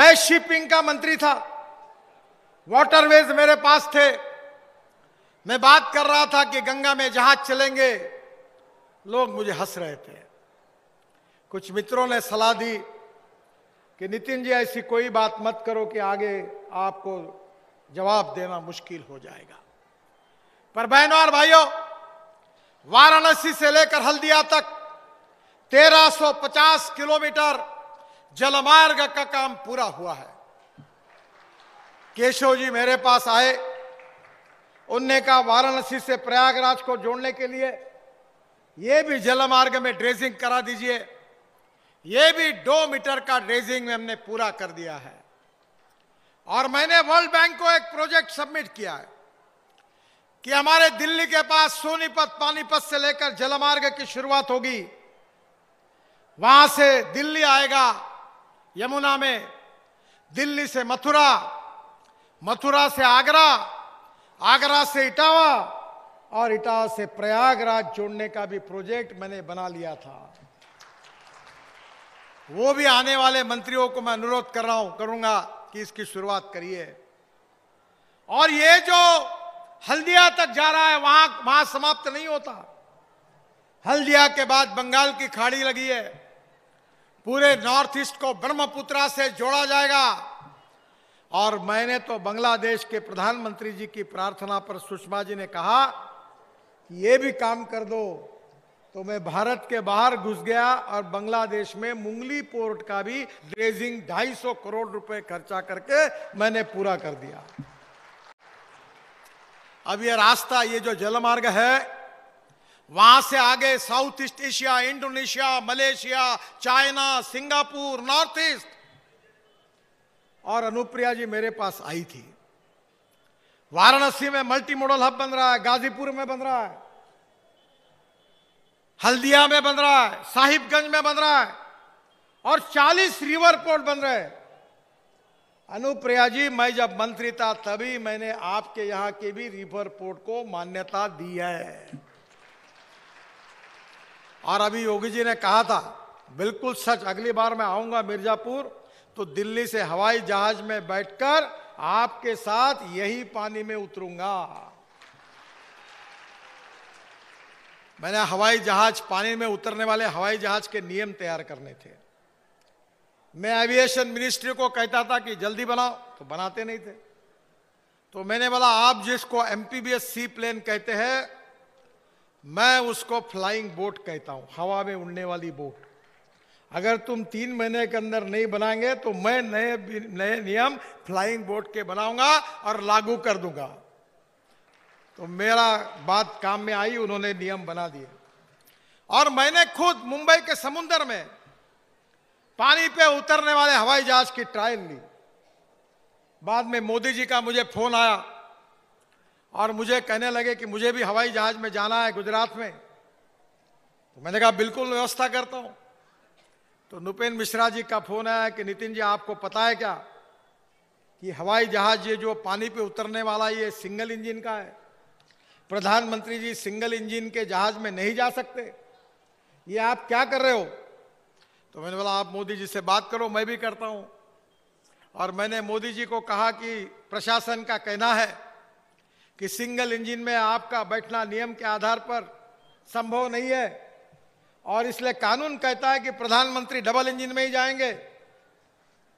मैं शिपिंग का मंत्री था, वाटरवेज मेरे पास थे। मैं बात कर रहा था कि गंगा में जहाज चलेंगे, लोग मुझे हंस रहे थे। कुछ मित्रों ने सलाह दी कि नितिन जी ऐसी कोई बात मत करो कि आगे आपको जवाब देना मुश्किल हो जाएगा। पर बहनों और भाइयों, वाराणसी से लेकर हल्दिया तक 1350 किलोमीटर जलमार्ग का काम पूरा हुआ है। केशव जी मेरे पास आए, उनने कहा वाराणसी से प्रयागराज को जोड़ने के लिए ये भी जलमार्ग में ड्रेजिंग करा दीजिए। ये भी 2 मीटर का ड्रेजिंग में हमने पूरा कर दिया है। और मैंने वर्ल्ड बैंक को एक प्रोजेक्ट सबमिट किया है कि हमारे दिल्ली के पास सोनीपत पानीपत से लेकर जलमार्ग की शुरुआत होगी। वहां से दिल्ली आएगा यमुना में, दिल्ली से मथुरा, मथुरा से आगरा, आगरा से इटावा और इटावा से प्रयागराज जोड़ने का भी प्रोजेक्ट मैंने बना लिया था। वो भी आने वाले मंत्रियों को मैं अनुरोध कर रहा हूं, करूंगा कि इसकी शुरुआत करिए। और ये जो हल्दिया तक जा रहा है वहां समाप्त नहीं होता। हल्दिया के बाद बंगाल की खाड़ी लगी है, पूरे नॉर्थ ईस्ट को ब्रह्मपुत्रा से जोड़ा जाएगा। और मैंने तो बांग्लादेश के प्रधानमंत्री जी की प्रार्थना पर सुषमा जी ने कहा कि ये भी काम कर दो, तो मैं भारत के बाहर घुस गया और बांग्लादेश में मुंगली पोर्ट का भी ड्रेजिंग 250 करोड़ रुपए खर्चा करके मैंने पूरा कर दिया। अब ये रास्ता, ये जो जलमार्ग है, वहां से आगे south east Asia, Indonesia, Malaysia, China, Singapore, north east. और अनुप्रिया जी मेरे पास आई थी। वाराणसी में मल्टी मॉडल हब बन रहा है, गाजीपुर में बन रहा है, हल्दिया में बन रहा है, साहिबगंज में बन रहा है और 40 रिवर पोर्ट बन रहे हैं। अनुप्रिया जी, मैं जब मंत्री था तभी मैंने आपके यहां के भी रिवर पोर्ट को मान्यता दी है। और अभी योगी जी ने कहा था, बिल्कुल सच, अगली बार मैं आऊंगा मिर्जापुर तो दिल्ली से हवाई जहाज में बैठकर आपके साथ यही पानी में उतरूंगा। मैंने हवाई जहाज, पानी में उतरने वाले हवाई जहाज के नियम तैयार करने थे। मैं एविएशन मिनिस्ट्री को कहता था कि जल्दी बनाओ, तो बनाते नहीं थे। तो मैंने बोला, आप जिसको एमपीबीएस सी प्लेन कहते हैं, मैं उसको फ्लाइंग बोट कहता हूं, हवा में उड़ने वाली बोट। अगर तुम 3 महीने के अंदर नहीं बनाएंगे तो मैं नए नियम फ्लाइंग बोट के बनाऊंगा और लागू कर दूंगा। तो मेरा बात काम में आई, उन्होंने नियम बना दिए। और मैंने खुद मुंबई के समुद्र में पानी पे उतरने वाले हवाई जहाज की ट्रायल ली। बाद में मोदी जी का मुझे फोन आया और मुझे कहने लगे कि मुझे भी हवाई जहाज में जाना है गुजरात में। तो मैंने कहा बिल्कुल व्यवस्था करता हूं। तो नुपेन मिश्रा जी का फोन आया कि नितिन जी, आपको पता है क्या कि हवाई जहाज ये जो पानी पे उतरने वाला ये सिंगल इंजन का है। प्रधानमंत्री जी सिंगल इंजन के जहाज में नहीं जा सकते, ये आप क्या कर रहे हो? तो मैंने बोला, आप मोदी जी से बात करो, मैं भी करता हूं। और मैंने मोदी जी को कहा कि प्रशासन का कहना है कि सिंगल इंजन में आपका बैठना नियम के आधार पर संभव नहीं है और इसलिए कानून कहता है कि प्रधानमंत्री डबल इंजन में ही जाएंगे।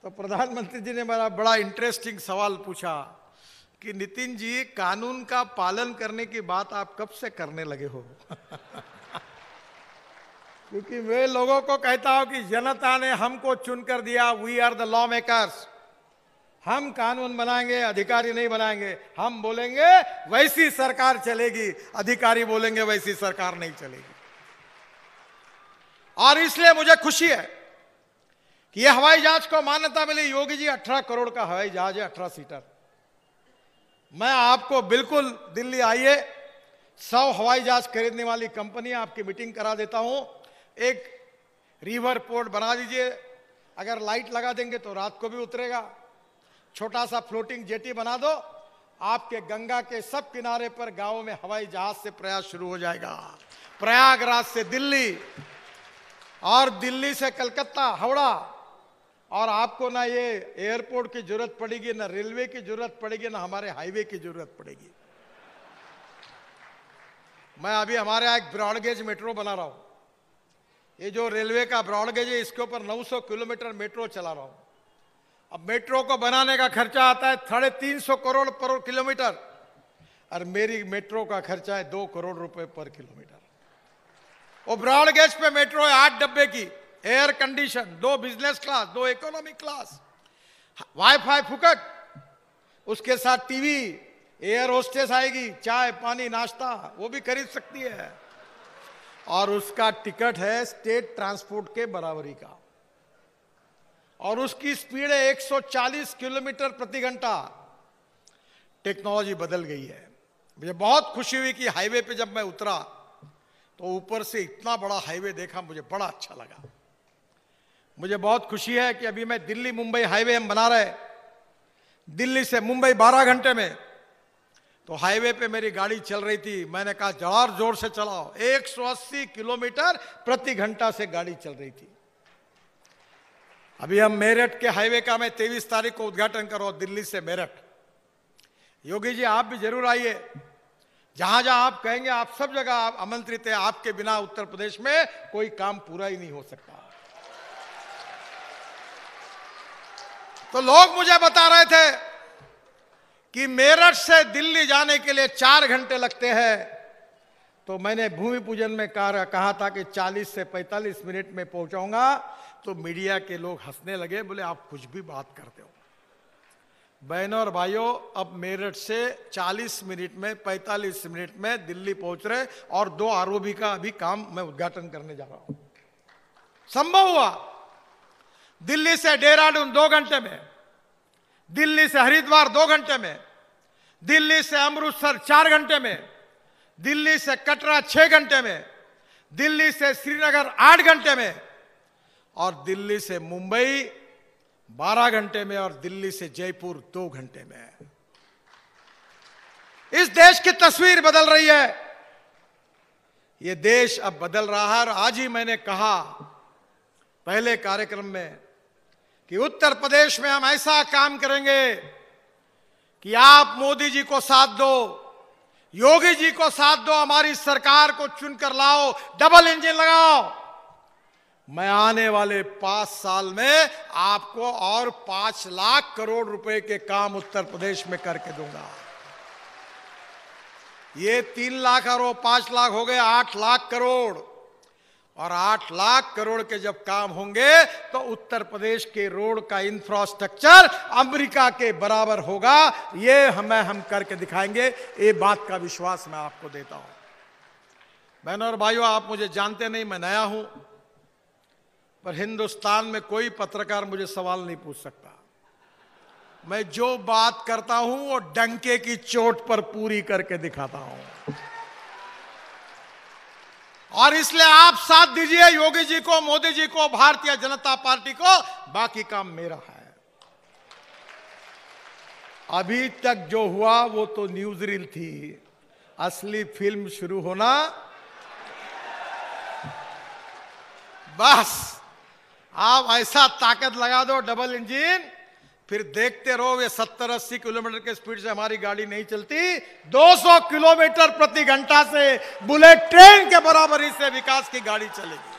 तो प्रधानमंत्री जी ने मेरा बड़ा इंटरेस्टिंग सवाल पूछा कि नितिन जी, कानून का पालन करने की बात आप कब से करने लगे हो? क्योंकि मैं लोगों को कहता हूं कि जनता ने हमको चुनकर दिया, we are the law makers. हम कानून बनाएंगे, अधिकारी नहीं बनाएंगे। हम बोलेंगे वैसी सरकार चलेगी, अधिकारी बोलेंगे वैसी सरकार नहीं चलेगी। और इसलिए मुझे खुशी है कि यह हवाई जहाज को मान्यता मिली। योगी जी 18 करोड़ का हवाई जहाज है, 18 सीटर। मैं आपको बिल्कुल दिल्ली आइए, 100 हवाई जहाज खरीदने वाली कंपनी आपकी मीटिंग करा देता हूं। एक रिवर पोर्ट बना दीजिए, अगर लाइट लगा देंगे तो रात को भी उतरेगा। छोटा सा फ्लोटिंग जेटी बना दो, आपके गंगा के सब किनारे पर गांवों में हवाई जहाज से प्रयास शुरू हो जाएगा। प्रयागराज से दिल्ली और दिल्ली से कलकत्ता, हावड़ा और आपको ना ये एयरपोर्ट की जरूरत पड़ेगी, ना रेलवे की जरूरत पड़ेगी, ना हमारे हाईवे की जरूरत पड़ेगी। मैं अभी हमारे यहाँ एक ब्रॉडगेज मेट्रो बना रहा हूं। ये जो रेलवे का ब्रॉडगेज है, इसके ऊपर 900 किलोमीटर मेट्रो चला रहा हूं। अब मेट्रो को बनाने का खर्चा आता है 350 करोड़ पर किलोमीटर, और मेरी मेट्रो का खर्चा है 2 करोड़ रुपए पर किलोमीटर। वो ब्रॉडगेज पे मेट्रो है 8 डब्बे की, air condition, 2 business class, 2 economy class, wifi फुकट, उसके साथ टीवी, एयर होस्टेस आएगी, चाय पानी नाश्ता वो भी खरीद सकती है, और उसका टिकट है स्टेट ट्रांसपोर्ट के बराबरी का, और उसकी स्पीड है 140 किलोमीटर प्रति घंटा। टेक्नोलॉजी बदल गई है। मुझे बहुत खुशी हुई कि हाईवे पे जब मैं उतरा तो ऊपर से इतना बड़ा हाईवे देखा, मुझे बड़ा अच्छा लगा। मुझे बहुत खुशी है कि अभी मैं दिल्ली मुंबई हाईवे हम बना रहे, दिल्ली से मुंबई 12 घंटे में। तो हाईवे पे मेरी गाड़ी चल रही थी, मैंने कहा जरा जोर से चलाओ, 180 किलोमीटर प्रति घंटा से गाड़ी चल रही थी। अभी हम मेरठ के हाईवे का मैं 23 तारीख को उद्घाटन कर रहा हूं, दिल्ली से मेरठ। योगी जी आप भी जरूर आइए, जहां जहां आप कहेंगे आप सब जगह आप आमंत्रित हैं। आपके बिना उत्तर प्रदेश में कोई काम पूरा ही नहीं हो सकता। तो लोग मुझे बता रहे थे कि मेरठ से दिल्ली जाने के लिए 4 घंटे लगते हैं, तो मैंने भूमि पूजन में कहा था कि 40 से 45 मिनट में पहुंचाऊंगा। तो मीडिया के लोग हंसने लगे, बोले आप कुछ भी बात करते हो। बहनों और भाइयों, अब मेरठ से 40 मिनट में 45 मिनट में दिल्ली पहुंच रहे, और 2 आरओबी का अभी काम मैं उद्घाटन करने जा रहा हूं। संभव हुआ। दिल्ली से देहरादून 2 घंटे में, दिल्ली से हरिद्वार 2 घंटे में, दिल्ली से अमृतसर 4 घंटे में, दिल्ली से कटरा 6 घंटे में, दिल्ली से श्रीनगर 8 घंटे में, और दिल्ली से मुंबई 12 घंटे में, और दिल्ली से जयपुर 2 घंटे में। इस देश की तस्वीर बदल रही है। यह देश अब बदल रहा है। और आज ही मैंने कहा पहले कार्यक्रम में कि उत्तर प्रदेश में हम ऐसा काम करेंगे कि आप मोदी जी को साथ दो, योगी जी को साथ दो, हमारी सरकार को चुनकर लाओ, डबल इंजन लगाओ। मैं आने वाले 5 साल में आपको और 5 लाख करोड़ रुपए के काम उत्तर प्रदेश में करके दूंगा। ये 3 लाख और 5 लाख हो गए 8 लाख करोड़, और 8 लाख करोड़ के जब काम होंगे तो उत्तर प्रदेश के रोड का इंफ्रास्ट्रक्चर अमेरिका के बराबर होगा। ये हम करके दिखाएंगे। ये बात का विश्वास मैं आपको देता हूं। बहनों और भाइयों, आप मुझे जानते नहीं, मैं नया हूं, पर हिंदुस्तान में कोई पत्रकार मुझे सवाल नहीं पूछ सकता। मैं जो बात करता हूं वो डंके की चोट पर पूरी करके दिखाता हूं, और इसलिए आप साथ दीजिए योगी जी को, मोदी जी को, भारतीय जनता पार्टी को। बाकी काम मेरा है। अभी तक जो हुआ वो तो न्यूज रील थी, असली फिल्म शुरू होना बस। आप ऐसा ताकत लगा दो डबल इंजन, फिर देखते रहो। ये 70-80 किलोमीटर के स्पीड से हमारी गाड़ी नहीं चलती, 200 किलोमीटर प्रति घंटा से बुलेट ट्रेन के बराबरी से विकास की गाड़ी चलेगी।